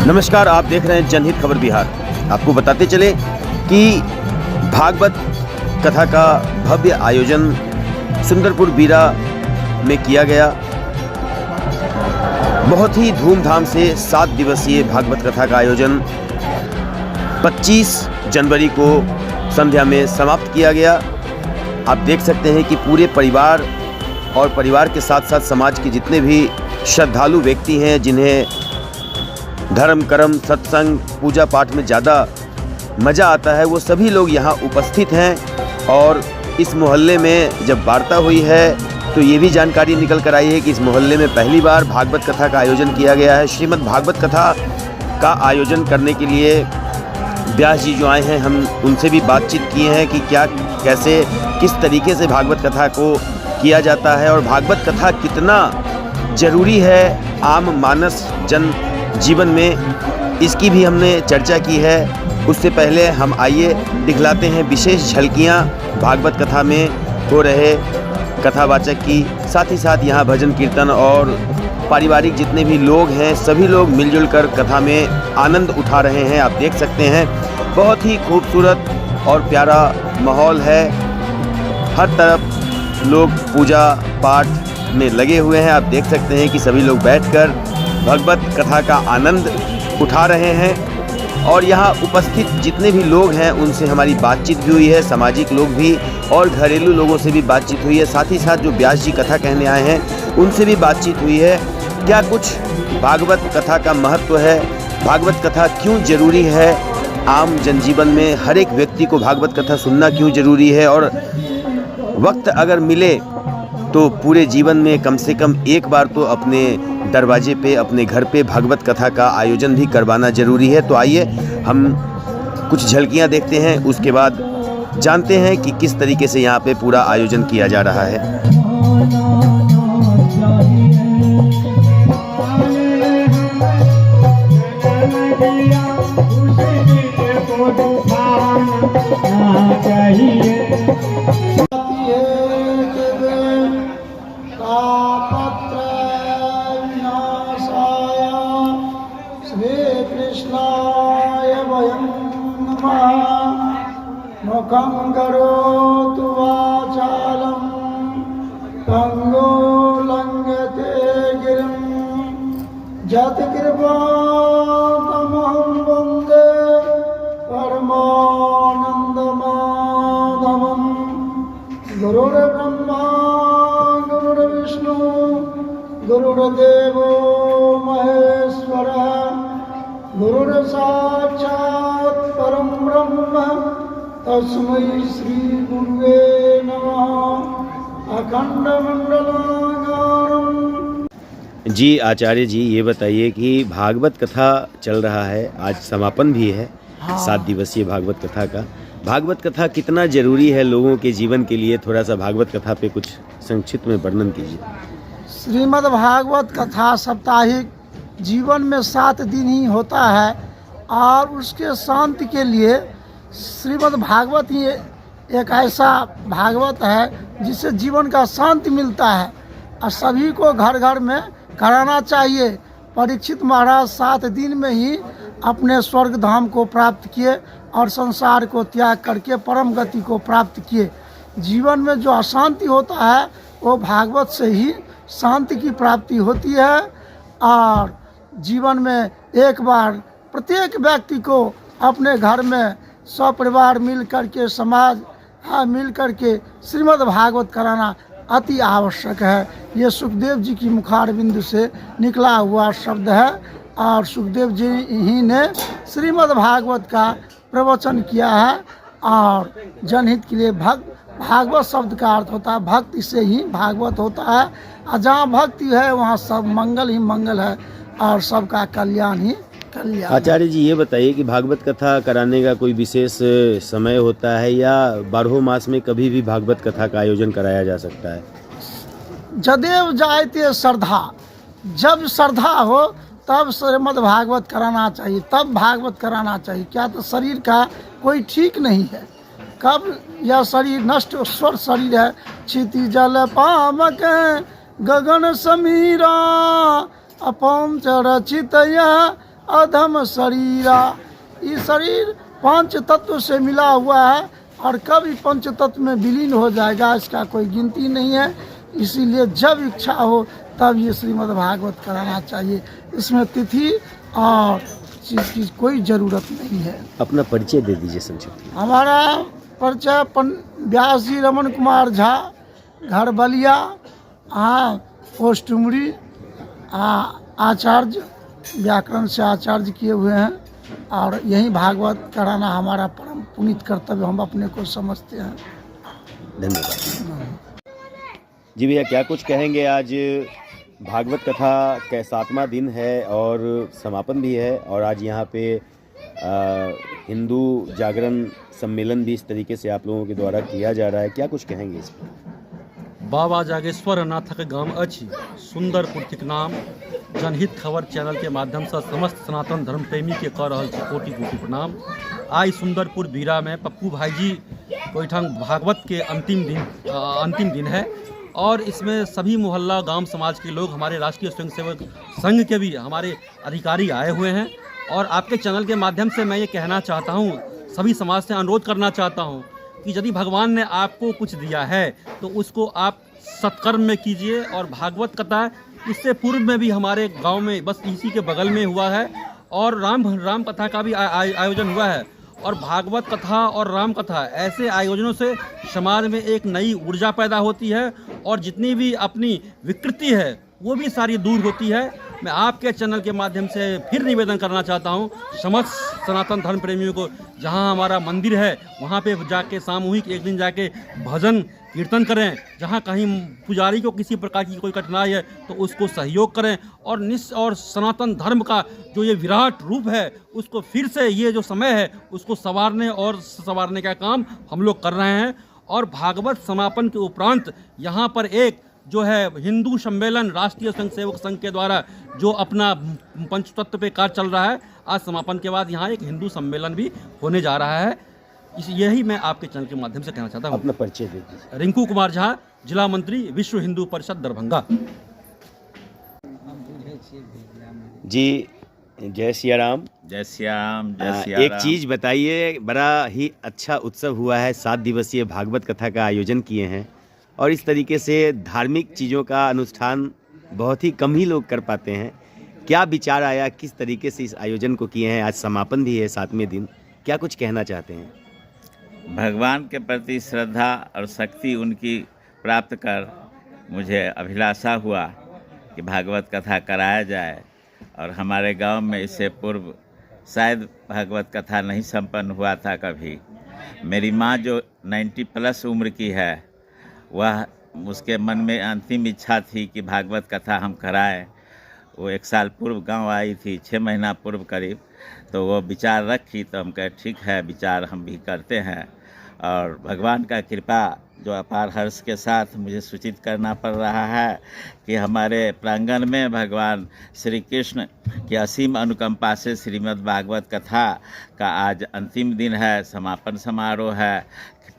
नमस्कार, आप देख रहे हैं जनहित खबर बिहार। आपको बताते चले कि भागवत कथा का भव्य आयोजन सुंदरपुर बीरा में किया गया। बहुत ही धूमधाम से 7 दिवसीय भागवत कथा का आयोजन 25 जनवरी को संध्या में समाप्त किया गया। आप देख सकते हैं कि पूरे परिवार और परिवार के साथ साथ समाज के जितने भी श्रद्धालु व्यक्ति हैं, जिन्हें धर्म कर्म सत्संग पूजा पाठ में ज़्यादा मज़ा आता है, वो सभी लोग यहाँ उपस्थित हैं। और इस मोहल्ले में जब वार्ता हुई है तो ये भी जानकारी निकल कर आई है कि इस मोहल्ले में पहली बार भागवत कथा का आयोजन किया गया है। श्रीमद् भागवत कथा का आयोजन करने के लिए व्यास जी जो आए हैं, हम उनसे भी बातचीत किए हैं कि क्या कैसे किस तरीके से भागवत कथा को किया जाता है और भागवत कथा कितना ज़रूरी है आम मानस जन जीवन में, इसकी भी हमने चर्चा की है। उससे पहले हम आइए दिखलाते हैं विशेष झलकियाँ भागवत कथा में हो रहे कथावाचक की। साथ ही साथ यहाँ भजन कीर्तन और पारिवारिक जितने भी लोग हैं, सभी लोग मिलजुल कर कथा में आनंद उठा रहे हैं। आप देख सकते हैं बहुत ही खूबसूरत और प्यारा माहौल है। हर तरफ लोग पूजा पाठ में लगे हुए हैं। आप देख सकते हैं कि सभी लोग बैठकर भगवत कथा का आनंद उठा रहे हैं। और यहाँ उपस्थित जितने भी लोग हैं उनसे हमारी बातचीत भी हुई है, सामाजिक लोग भी और घरेलू लोगों से भी बातचीत हुई है। साथ ही साथ जो व्यास जी कथा कहने आए हैं उनसे भी बातचीत हुई है। क्या कुछ भागवत कथा का महत्व है, भागवत कथा क्यों ज़रूरी है आम जनजीवन में, हर एक व्यक्ति को भागवत कथा सुनना क्यों ज़रूरी है, और वक्त अगर मिले तो पूरे जीवन में कम से कम एक बार तो अपने दरवाजे पे, अपने घर पे भागवत कथा का आयोजन भी करवाना ज़रूरी है। तो आइए हम कुछ झलकियां देखते हैं, उसके बाद जानते हैं कि किस तरीके से यहाँ पे पूरा आयोजन किया जा रहा है। मुखं करोतु वाचालं पंगो लंघते गिरिं यत्कृपातमहं वन्दे परमानन्दमाधवं। गुरुर्ब्रह्मा गुरुर्विष्णु गुरुर्देवो महेश्वरः गुरुर्साक्षात् परं ब्रह्म तस्मै श्री गुरुवे नमः। अखंड मंडलाकारं। जी आचार्य जी, ये बताइए कि भागवत कथा चल रहा है, आज समापन भी है 7 दिवसीय भागवत कथा का। भागवत कथा कितना जरूरी है लोगों के जीवन के लिए, थोड़ा सा भागवत कथा पे कुछ संक्षिप्त में वर्णन कीजिए। श्रीमद् भागवत कथा साप्ताहिक जीवन में 7 दिन ही होता है और उसके शांति के लिए श्रीमद् भागवत ही एक ऐसा भागवत है जिससे जीवन का शांति मिलता है और सभी को घर घर में कराना चाहिए। परीक्षित महाराज 7 दिन में ही अपने स्वर्ग धाम को प्राप्त किए और संसार को त्याग करके परम गति को प्राप्त किए। जीवन में जो अशांति होता है वो भागवत से ही शांति की प्राप्ति होती है। और जीवन में एक बार प्रत्येक व्यक्ति को अपने घर में सपरिवार मिल करके, समाज मिल करके श्रीमद् भागवत कराना अति आवश्यक है। ये सुखदेव जी की मुखारबिंद से निकला हुआ शब्द है और सुखदेव जी ही ने श्रीमद् भागवत का प्रवचन किया है। और जनहित के लिए भागवत शब्द का अर्थ होता है भक्ति से ही भागवत होता है। और जहाँ भक्ति है वहाँ सब मंगल ही मंगल है और सबका कल्याण ही कल्याण। आचार्य जी, ये बताइए कि भागवत कथा कराने का कोई विशेष समय होता है या 12 मास में कभी भी भागवत कथा का आयोजन कराया जा सकता है? जदेव जायते श्रद्धा, जब श्रद्धा हो तब श्रीमद् भागवत कराना चाहिए, तब भागवत कराना चाहिए। क्या तो शरीर का कोई ठीक नहीं है, कब यह शरीर नष्ट स्वर शरीर है। क्षिति जल पावक गगन समीरा अपम च रचित अधम शरीरा। ये शरीर पंच तत्व से मिला हुआ है और कब ये पंच तत्व में विलीन हो जाएगा इसका कोई गिनती नहीं है। इसीलिए जब इच्छा हो तब ये श्रीमद् भागवत कराना चाहिए। इसमें तिथि और चीज़ की कोई ज़रूरत नहीं है। अपना परिचय दे दीजिए संक्षिप्त में। हमारा परिचय व्यास जी रमन कुमार झा, घर बलिया, पोस्ट उमरी, आचार्य, व्याकरण से आचार्य किए हुए हैं और यही भागवत कराना हमारा परम पुनीत कर्तव्य हम अपने को समझते हैं। धन्यवाद जी। भैया क्या कुछ कहेंगे? आज भागवत कथा का 7वां दिन है और समापन भी है और आज यहाँ पे हिंदू जागरण सम्मेलन भी इस तरीके से आप लोगों के द्वारा किया जा रहा है, क्या कुछ कहेंगे इस पर? बाबा जागेश्वर नाथक गाम अछि सुंदरपुर थिक नाम। जनहित खबर चैनल के माध्यम से समस्त सनातन धर्म प्रेमी के कर रहल छी कोटि कोटि प्रणाम। आई सुंदरपुर बीरा में पप्पू भाई जी ओहिठाम भागवत के अंतिम दिन है और इसमें सभी मोहल्ला गांव समाज के लोग, हमारे राष्ट्रीय स्वयंसेवक संघ के भी हमारे अधिकारी आए हुए हैं। और आपके चैनल के माध्यम से मैं ये कहना चाहता हूँ, सभी समाज से अनुरोध करना चाहता हूँ कि यदि भगवान ने आपको कुछ दिया है तो उसको आप सत्कर्म में कीजिए। और भागवत कथा इससे पूर्व में भी हमारे गांव में बस इसी के बगल में हुआ है और राम कथा का भी आयोजन हुआ है। और भागवत कथा और राम कथा ऐसे आयोजनों से समाज में एक नई ऊर्जा पैदा होती है और जितनी भी अपनी विकृति है वो भी सारी दूर होती है। मैं आपके चैनल के माध्यम से फिर निवेदन करना चाहता हूँ समस्त सनातन धर्म प्रेमियों को, जहाँ हमारा मंदिर है वहाँ पे जाके सामूहिक एक दिन जाके भजन कीर्तन करें। जहाँ कहीं पुजारी को किसी प्रकार की कोई कठिनाई है तो उसको सहयोग करें और सनातन धर्म का जो ये विराट रूप है उसको फिर से, ये जो समय है उसको संवारने का काम हम लोग कर रहे हैं। और भागवत समापन के उपरांत यहाँ पर एक जो है हिंदू सम्मेलन राष्ट्रीय स्वयंसेवक संघ के द्वारा जो अपना पंचतत्व पे कार्य चल रहा है, आज समापन के बाद यहाँ एक हिंदू सम्मेलन भी होने जा रहा है। यही मैं आपके चैनल के माध्यम से कहना चाहता हूँ। अपना परिचय दे दीजिए। रिंकू कुमार झा, जिला मंत्री, विश्व हिंदू परिषद, दरभंगा। जी जय सिया राम। जय श्याम, जय सिया एक राम। चीज़ बताइए, बड़ा ही अच्छा उत्सव हुआ है, 7 दिवसीय भागवत कथा का आयोजन किए हैं और इस तरीके से धार्मिक चीज़ों का अनुष्ठान बहुत ही कम ही लोग कर पाते हैं। क्या विचार आया, किस तरीके से इस आयोजन को किए हैं? आज समापन भी है 7वें दिन, क्या कुछ कहना चाहते हैं? भगवान के प्रति श्रद्धा और शक्ति उनकी प्राप्त कर मुझे अभिलाषा हुआ कि भागवत कथा कराया जाए। और हमारे गांव में इससे पूर्व शायद भागवत कथा नहीं संपन्न हुआ था कभी। मेरी माँ जो 90+ उम्र की है, वह उसके मन में अंतिम इच्छा थी कि भागवत कथा हम कराएं। वो 1 साल पूर्व गांव आई थी, 6 महीना पूर्व करीब, तो वो विचार रखी तो हम कहे ठीक है, विचार हम भी करते हैं। और भगवान का कृपा जो अपार हर्ष के साथ मुझे सूचित करना पड़ रहा है कि हमारे प्रांगण में भगवान श्री कृष्ण की असीम अनुकंपा से श्रीमद् भागवत कथा का आज अंतिम दिन है, समापन समारोह है।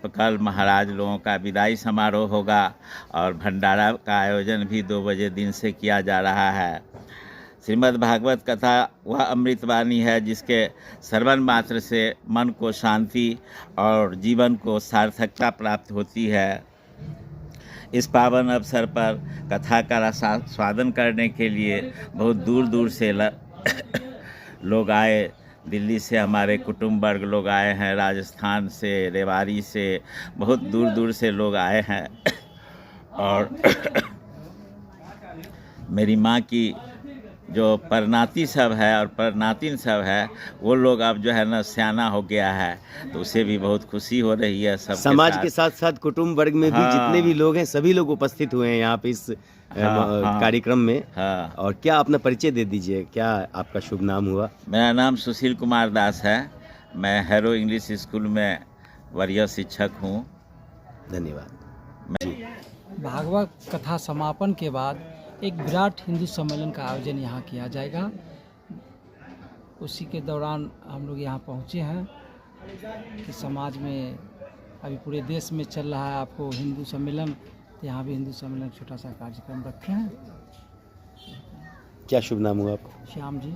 कल महाराज लोगों का विदाई समारोह होगा और भंडारा का आयोजन भी 2 बजे दिन से किया जा रहा है। श्रीमद् भागवत कथा वह अमृतवाणी है जिसके श्रवण मात्र से मन को शांति और जीवन को सार्थकता प्राप्त होती है। इस पावन अवसर पर कथा का रसास्वादन करने के लिए बहुत दूर दूर से लोग आए। दिल्ली से हमारे कुटुंब वर्ग लोग आए हैं, राजस्थान से, रेवाड़ी से, बहुत दूर दूर से लोग आए हैं। और मेरी माँ की जो परनाती सब है और परनातिन सब है, वो लोग अब जो है ना सियाना हो गया है, तो उसे भी बहुत खुशी हो रही है। सब समाज के साथ साथ कुटुंब वर्ग में भी हाँ। जितने भी लोग हैं सभी लोग उपस्थित हुए हैं यहाँ पे इस हाँ। कार्यक्रम में। हाँ। और क्या अपना परिचय दे दीजिए, क्या आपका शुभ नाम हुआ? मेरा नाम सुशील कुमार दास है। मैं हैरो इंग्लिश स्कूल में वरीय शिक्षक हूँ। धन्यवाद। भागवत कथा समापन के बाद एक विराट हिंदू सम्मेलन का आयोजन यहाँ किया जाएगा। उसी के दौरान हम लोग यहाँ पहुँचे हैं कि समाज में अभी पूरे देश में चल रहा है आपको हिंदू सम्मेलन, तो यहाँ भी हिंदू सम्मेलन छोटा सा कार्यक्रम रखे हैं। क्या शुभ नाम हुआ आपका? श्याम जी।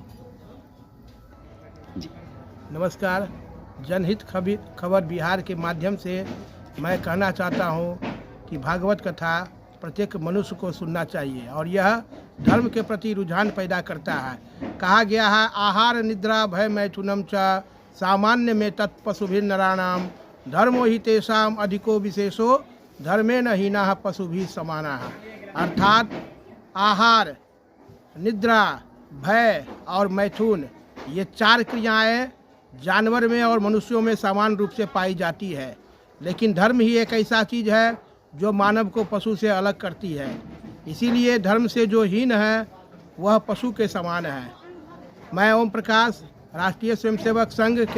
जी। नमस्कार। जनहित खबर बिहार के माध्यम से मैं कहना चाहता हूँ कि भागवत कथा प्रत्येक मनुष्य को सुनना चाहिए और यह धर्म के प्रति रुझान पैदा करता है। कहा गया है आहार निद्रा भय मैथुनम च सामान्य में तत्पशुभिर नराणाम धर्मो हि तेषाम अधिको विशेषो धर्मेण हीना पशुभिः समानाः। अर्थात आहार, निद्रा, भय और मैथुन ये 4 क्रियाएं जानवर में और मनुष्यों में समान रूप से पाई जाती है, लेकिन धर्म ही एक ऐसा चीज़ है जो मानव को पशु से अलग करती है। इसीलिए धर्म से जो हीन है वह पशु के समान है। मैं ओम प्रकाश राष्ट्रीय स्वयंसेवक संघ के